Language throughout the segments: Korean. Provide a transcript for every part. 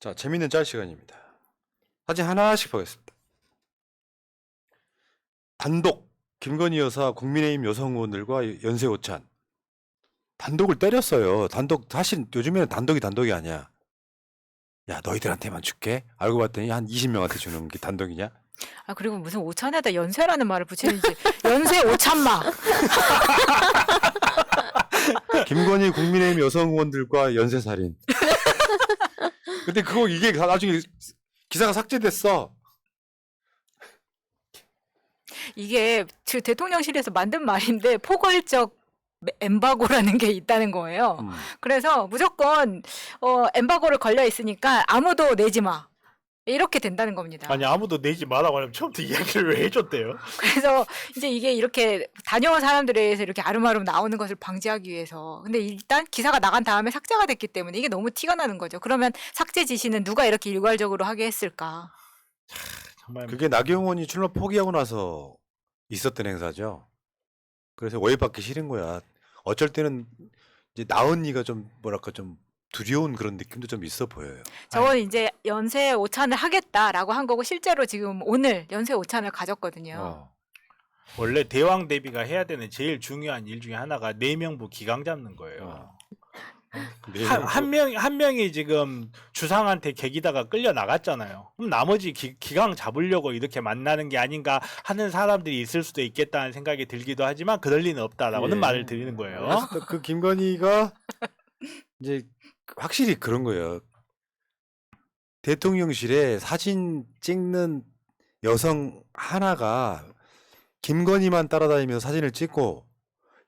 자, 재밌는 짤 시간입니다. 사진 하나씩 보겠습니다. 단독 김건희 여사 국민의힘 여성 의원들과 연쇄 오찬. 단독을 때렸어요. 단독 사실 요즘에는 단독이 아니야. 야, 너희들한테만 줄게. 알고 봤더니 한 20명한테 주는 게 단독이냐? 아, 그리고 무슨 오찬에다 연쇄라는 말을 붙이는지. 연쇄 오찬마. 김건희 국민의힘 여성 의원들과 연쇄 살인. 근데 그거 이게 나중에 기사가 삭제됐어. 이게 대통령실에서 만든 말인데 포괄적 엠바고라는 게 있다는 거예요. 그래서 무조건 엠바고를 걸려 있으니까 아무도 내지 마. 이렇게 된다는 겁니다. 아니 아무도 내지 마라고 하면 처음부터 이야기를 왜 해줬대요? 그래서 이제 이게 이렇게 다녀온 사람들에 의해서 이렇게 아름아름 나오는 것을 방지하기 위해서. 근데 일단 기사가 나간 다음에 삭제가 됐기 때문에 이게 너무 티가 나는 거죠. 그러면 삭제 지시는 누가 이렇게 일괄적으로 하게 했을까? 정말 그게 나경원이 출마 포기하고 나서 있었던 행사죠. 그래서 월받기 싫은 거야. 어쩔 때는 이제 나 언니가 좀 뭐랄까 좀 두려운 그런 느낌도 좀 있어 보여요. 저건 이제 연쇄 오찬을 하겠다라고 한 거고 실제로 지금 오늘 연쇄 오찬을 가졌거든요. 원래 대왕 대비가 해야 되는 제일 중요한 일 중에 하나가 내명부 기강 잡는 거예요. 한 명이 지금 주상한테 계기다가 끌려 나갔잖아요. 그럼 나머지 기강 잡으려고 이렇게 만나는 게 아닌가 하는 사람들이 있을 수도 있겠다는 생각이 들기도 하지만 그럴 리는 없다라고는 말을 드리는 거예요. 그 김건희가 이제 확실히 그런 거예요. 대통령실에 사진 찍는 여성 하나가 김건희만 따라다니면서 사진을 찍고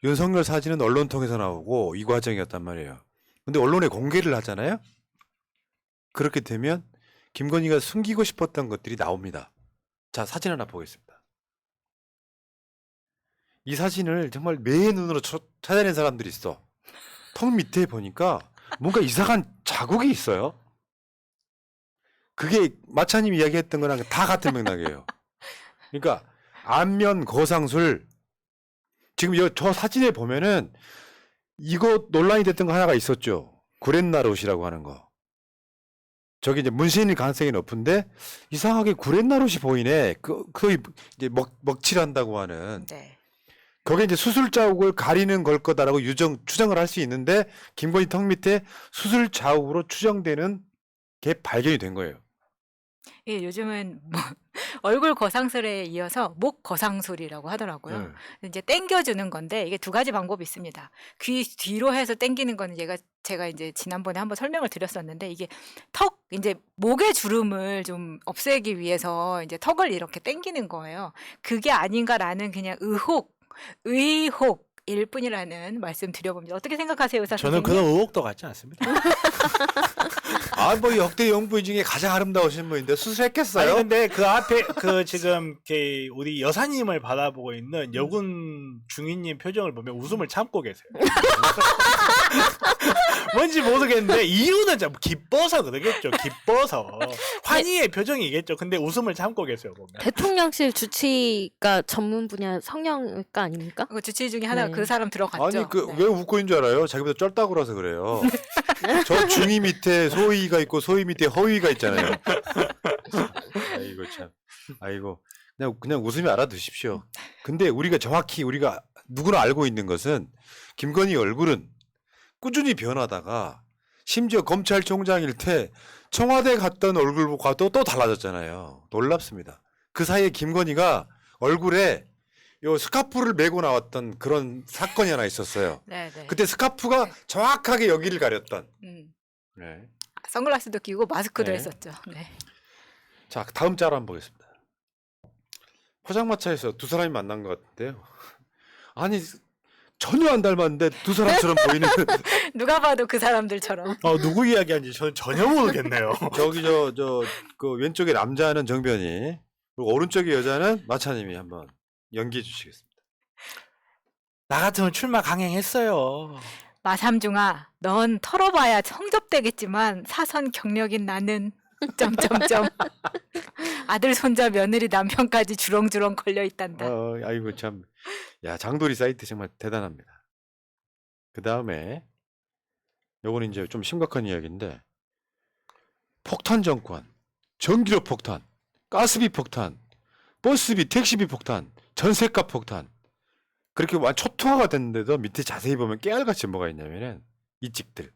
윤석열 사진은 언론 통해서 나오고 이 과정이었단 말이에요. 근데 언론에 공개를 하잖아요. 그렇게 되면 김건희가 숨기고 싶었던 것들이 나옵니다. 자, 사진 하나 보겠습니다. 이 사진을 정말 매의 눈으로 찾아낸 사람들이 있어. 턱 밑에 보니까 뭔가 이상한 자국이 있어요. 그게 마차님이 이야기했던 거랑 다 같은 맥락이에요. 그러니까 안면 거상술. 지금 저 사진에 보면은 이거 논란이 됐던 거 하나가 있었죠. 구렛나룻이라고 하는 거. 저기 이제 문신일 가능성이 높은데 이상하게 구렛나룻이 보이네. 거의 이제 먹칠한다고 하는. 네. 거기에 이제 수술 자국을 가리는 걸 거다라고 추정을 할 수 있는데 김건희 턱 밑에 수술 자국으로 추정되는 게 발견이 된 거예요. 예, 요즘은 뭐 얼굴 거상술에 이어서 목 거상술이라고 하더라고요. 이제 땡겨주는 건데 이게 두 가지 방법이 있습니다. 귀 뒤로 해서 땡기는 거는 제가 이제 지난번에 한번 설명을 드렸었는데 이게 이제 목의 주름을 좀 없애기 위해서 이제 턱을 이렇게 땡기는 거예요. 그게 아닌가라는 그냥 의혹일 뿐이라는 말씀 드려봅니다. 어떻게 생각하세요, 의사 저는 선생님? 그런 의혹도 같지 않습니다. 뭐 역대 영부인 중에 가장 아름다우신 분인데 수술했겠어요? 아니 근데 그 앞에 지금 우리 여사님을 바라보고 있는 여군 중위님 표정을 보면 웃음을 참고 계세요. 뭔지 모르겠는데 이유는 좀 기뻐서 그러겠죠. 기뻐서 환희의 표정이겠죠. 근데 웃음을 참고 계세요 보면. 대통령실 주치가 전문 분야 성형외과 아닙니까? 그 주치 중에 하나가 네. 그 사람 들어갔죠. 아니 네. 왜 웃고 있는 줄 알아요? 자기보다 쩔다고라서 그래요. 저 중위 밑에 소위가 있고 소위 밑에 허위가 있잖아요. 아이고 참. 아이고 그냥 웃으면 알아두십시오. 근데 우리가 누구나 알고 있는 것은 김건희 얼굴은 꾸준히 변하다가 심지어 검찰총장일 때 청와대 갔던 얼굴과도 또 달라졌잖아요. 놀랍습니다. 그 사이에 김건희가 얼굴에 요 스카프를 메고 나왔던 그런 사건이 하나 있었어요. 네네. 그때 스카프가 정확하게 여기를 가렸던. 네. 선글라스도 끼고 마스크도 네. 했었죠. 네. 자, 다음 짤 한번 보겠습니다. 포장마차에서 두 사람이 만난 것 같은데요. 아니 전혀 안 닮았는데 두 사람처럼 보이는. 누가 봐도 그 사람들처럼. 누구 이야기하는지 저는 전혀 모르겠네요. 저기 그 왼쪽에 남자는 정변이 그리고 오른쪽에 여자는 마차님이 한번 연기해 주시겠습니다. 나 같으면 출마 강행했어요. 마삼중아, 넌 털어봐야 성접되겠지만 사선 경력인 나는 점점점 아들 손자 며느리 남편까지 주렁주렁 걸려 있단다. 아이고 참. 야, 장도리 사이트 정말 대단합니다. 그 다음에 요거는 이제 좀 심각한 이야기인데 폭탄 정권, 전기료 폭탄, 가스비 폭탄, 버스비, 택시비 폭탄, 전세값 폭탄. 그렇게 초토화가 됐는데도 밑에 자세히 보면 깨알같이 뭐가 있냐면은 이 찍들.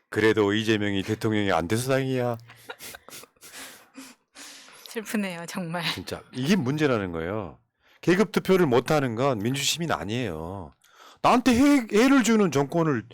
그래도 이재명이 대통령이 안 돼서 다행이야. 슬프네요, 정말. 진짜 이게 문제라는 거예요. 계급 투표를 못하는 건 민주시민 아니에요. 나한테 해를 주는 정권을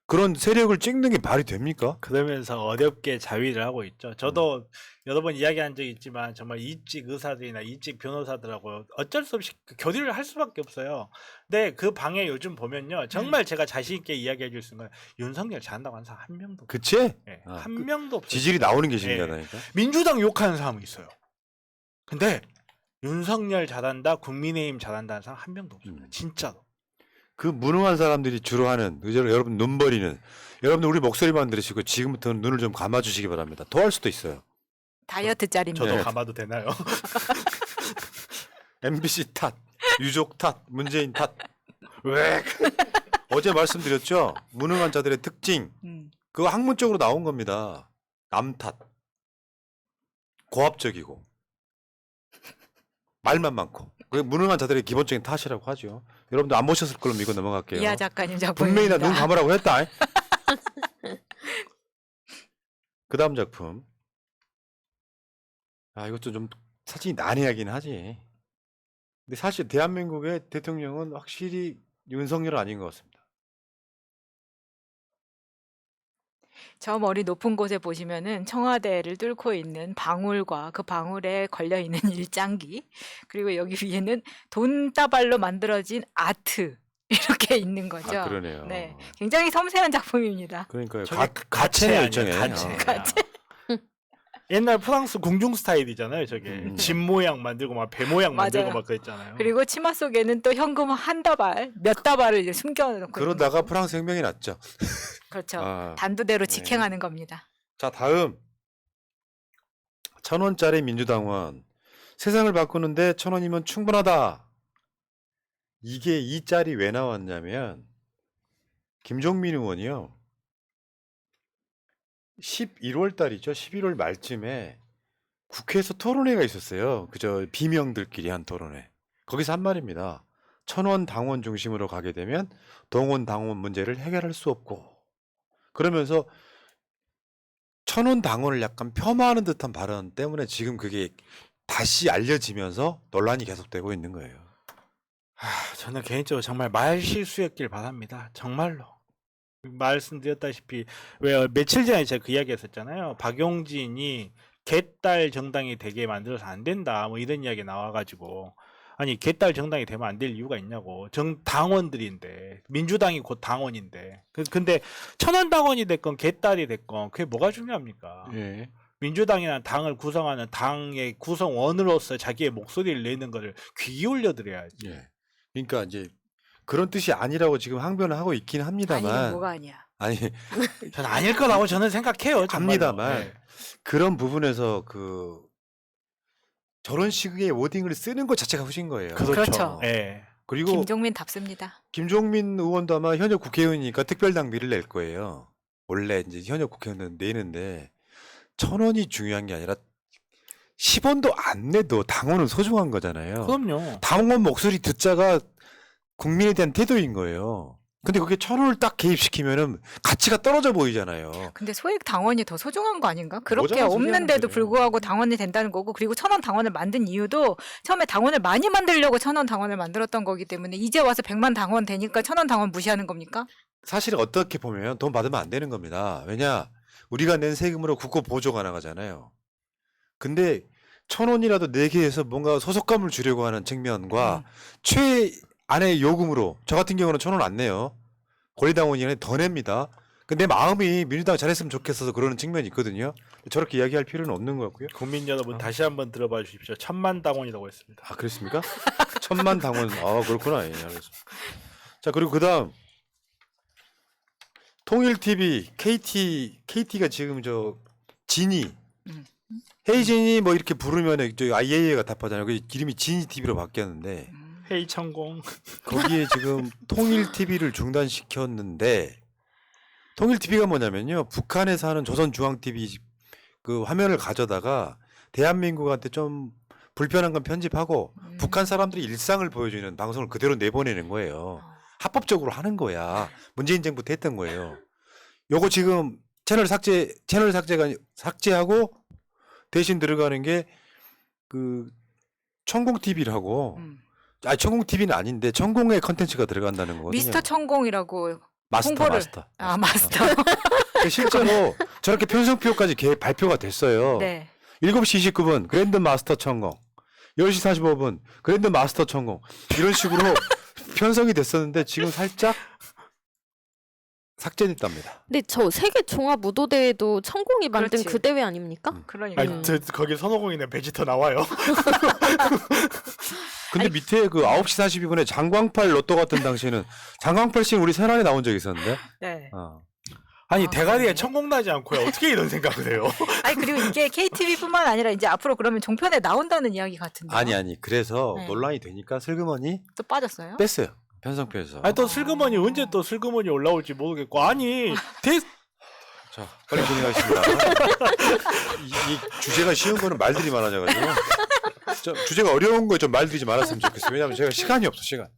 그런 세력을 찍는 게 말이 됩니까? 그러면서 어렵게 자위를 하고 있죠. 저도 여러 번 이야기한 적이 있지만 정말 이직 의사들이나 이직 변호사들하고 어쩔 수 없이 교류를 할 수밖에 없어요. 근데 그 방에 요즘 보면요. 정말 제가 자신 있게 이야기해 줄 수 있는 건 윤석열 잘한다고 하는 사람 한 명도 없어요. 그치? 예, 아, 한 명도 없어요. 지질이 나오는 게 예. 신기하다니까. 민주당 욕하는 사람은 있어요. 근데 윤석열 잘한다, 국민의힘 잘한다는 사람 한 명도 없습니다. 진짜로. 그 무능한 사람들이 주로 하는 여러분 눈 버리는 여러분들 우리 목소리만 들으시고 지금부터는 눈을 좀 감아주시기 바랍니다. 더 할 수도 있어요. 다이어트 짤입니다. 저도 네. 감아도 되나요? MBC 탓, 유족 탓, 문재인 탓. 왜? 어제 말씀드렸죠. 무능한 자들의 특징. 그거 학문적으로 나온 겁니다. 남 탓. 고압적이고 말만 많고. 그게 무능한 자들의 기본적인 탓이라고 하죠. 여러분들 안 보셨을 걸로 믿고 넘어갈게요. 이하 작가님 분명히 작품입니다. 나 눈 감으라고 했다. 그 다음 작품. 아, 이것도 좀 사진이 난해하긴 하지. 근데 사실 대한민국의 대통령은 확실히 윤석열은 아닌 것 같습니다. 저 머리 높은 곳에 보시면은 청와대를 뚫고 있는 방울과 그 방울에 걸려 있는 일장기, 그리고 여기 위에는 돈다발로 만들어진 아트 이렇게 있는 거죠. 아, 그러네요. 네, 굉장히 섬세한 작품입니다. 그러니까요. 저게 가채네 아니에요, 일종의. 가채. 가채. 옛날 프랑스 궁중 스타일이잖아요. 저게 집 모양 만들고 막 배 모양 만들고 맞아요. 막 그랬잖아요. 그리고 치마 속에는 또 현금 한 다발, 몇 다발을 이제 숨겨놓고 그러다가 있는 프랑스 혁명이 났죠. 거. 그렇죠. 아. 단두대로 네. 직행하는 겁니다. 자, 다음 1,000원짜리 민주당원. 세상을 바꾸는데 1,000원이면 충분하다. 이게 이 짤이 왜 나왔냐면 김종민 의원이요. 11월 달이죠. 11월 말쯤에 국회에서 토론회가 있었어요. 그저 비명들끼리 한 토론회. 거기서 한 말입니다. 1,000원 당원 중심으로 가게 되면 동원 당원 문제를 해결할 수 없고, 그러면서 1,000원 당원을 약간 폄하하는 듯한 발언 때문에 지금 그게 다시 알려지면서 논란이 계속되고 있는 거예요. 저는 개인적으로 정말 말 실수였길 바랍니다. 정말로. 말씀드렸다시피 왜 며칠 전에 제가 그 이야기 했었잖아요. 박용진이 개딸 정당이 되게 만들어서 안 된다 뭐 이런 이야기 나와가지고, 아니 개딸 정당이 되면 안 될 이유가 있냐고. 당원들인데 민주당이 곧 당원인데 근데 1,000원 당원이 됐건 개딸이 됐건 그게 뭐가 중요합니까? 예. 민주당이나 당을 구성하는 당의 구성원으로서 자기의 목소리를 내는 거를 귀 기울여 드려야지. 예. 그러니까 이제 그런 뜻이 아니라고 지금 항변을 하고 있긴 아니 합니다만, 뭐가 아니야. 아니 저는 아닐 거라고 저는 생각해요. 정말로. 합니다만 네. 그런 부분에서 그 저런 식의 워딩을 쓰는 것 자체가 후진 거예요. 그렇죠. 예. 그리고 김종민답습니다. 김종민 의원도 아마 현역 국회의원이니까 특별당비를 낼 거예요. 원래 이제 현역 국회의원은 내는데 1,000원이 중요한 게 아니라 10원도 안 내도 당원은 소중한 거잖아요. 그럼요. 당원 목소리 듣자가 국민에 대한 태도인 거예요. 근데 그게 1,000원을 딱 개입시키면은 가치가 떨어져 보이잖아요. 근데 소액 당원이 더 소중한 거 아닌가? 그렇게 모자란 소리 하는 없는데도 거예요. 불구하고 당원이 된다는 거고, 그리고 1,000원 당원을 만든 이유도 처음에 당원을 많이 만들려고 1,000원 당원을 만들었던 거기 때문에 이제 와서 100만 당원 되니까 1,000원 당원 무시하는 겁니까? 사실 어떻게 보면 돈 받으면 안 되는 겁니다. 왜냐? 우리가 낸 세금으로 국고 보조가 나가잖아요. 근데 1,000원이라도 내게 해서 뭔가 소속감을 주려고 하는 측면과 최안의 요금으로, 저 같은 경우는 1,000원 안 내요. 권리당원이면 더 냅니다. 근데 내 마음이 민주당 잘했으면 좋겠어서 그러는 측면이 있거든요. 저렇게 이야기할 필요는 없는 것 같고요. 국민 여러분 다시 한번 들어봐 주십시오. 1,000만 당원이라고 했습니다. 아, 그렇습니까? 1,000만 당원. 아, 그렇구나. 예, 알겠습니다. 자, 그리고 그다음 통일TV, KT가 지금 저 진이 헤이진이 뭐 이렇게 부르면 저 아이에이가 답하잖아요. 그 이름이 진이 TV로 바뀌었는데 회의 천공. 거기에 지금 통일TV를 중단시켰는데, 통일TV가 뭐냐면요, 북한에서 하는 조선중앙TV 그 화면을 가져다가 대한민국한테 좀 불편한 건 편집하고 북한 사람들이 일상을 보여주는 방송을 그대로 내보내는 거예요. 합법적으로 하는 거야. 문재인 정부 때 했던 거예요. 요거 지금 채널 삭제가 삭제하고 대신 들어가는 게 그 천공 TV라고. 천공 TV는 아닌데 천공의 컨텐츠가 들어간다는 거거든요. 미스터 천공이라고 마스터. 마스터. 실제로 저렇게 편성표까지 발표가 됐어요. 네. 7시 29분 그랜드 마스터 천공, 10시 45분 그랜드 마스터 천공 이런 식으로 편성이 됐었는데 지금 살짝 삭제됐답니다. 근데 저 세계 종합 무도 대회도 천공이 만든 그렇지. 그 대회 아닙니까? 그러니까. 아니, 거기 손오공이네 베지터 나와요. 근데 밑에 그 9시 42분에 장광팔 로또 같은 당시에는 장광팔 씨는 우리 세란에 나온 적이 있었는데. 네. 아니 아, 대가리에 그러네. 천공 나지 않고요. 어떻게 이런 생각을 해요? 아니 그리고 이게 KTV뿐만 아니라 이제 앞으로 그러면 종편에 나온다는 이야기 같은데. 아니 그래서 네. 논란이 되니까 슬그머니 또 빠졌어요? 뺐어요. 편성표에서. 아니 또 슬그머니 언제 또 슬그머니 올라올지 모르겠고 아니 자, 빨리 진행하겠습니다. 이 주제가 쉬운 거는 말들이 많아져가지고 주제가 어려운 거 좀 말들이 좀 많았으면 좋겠어요. 왜냐하면 제가 시간이 없어 시간.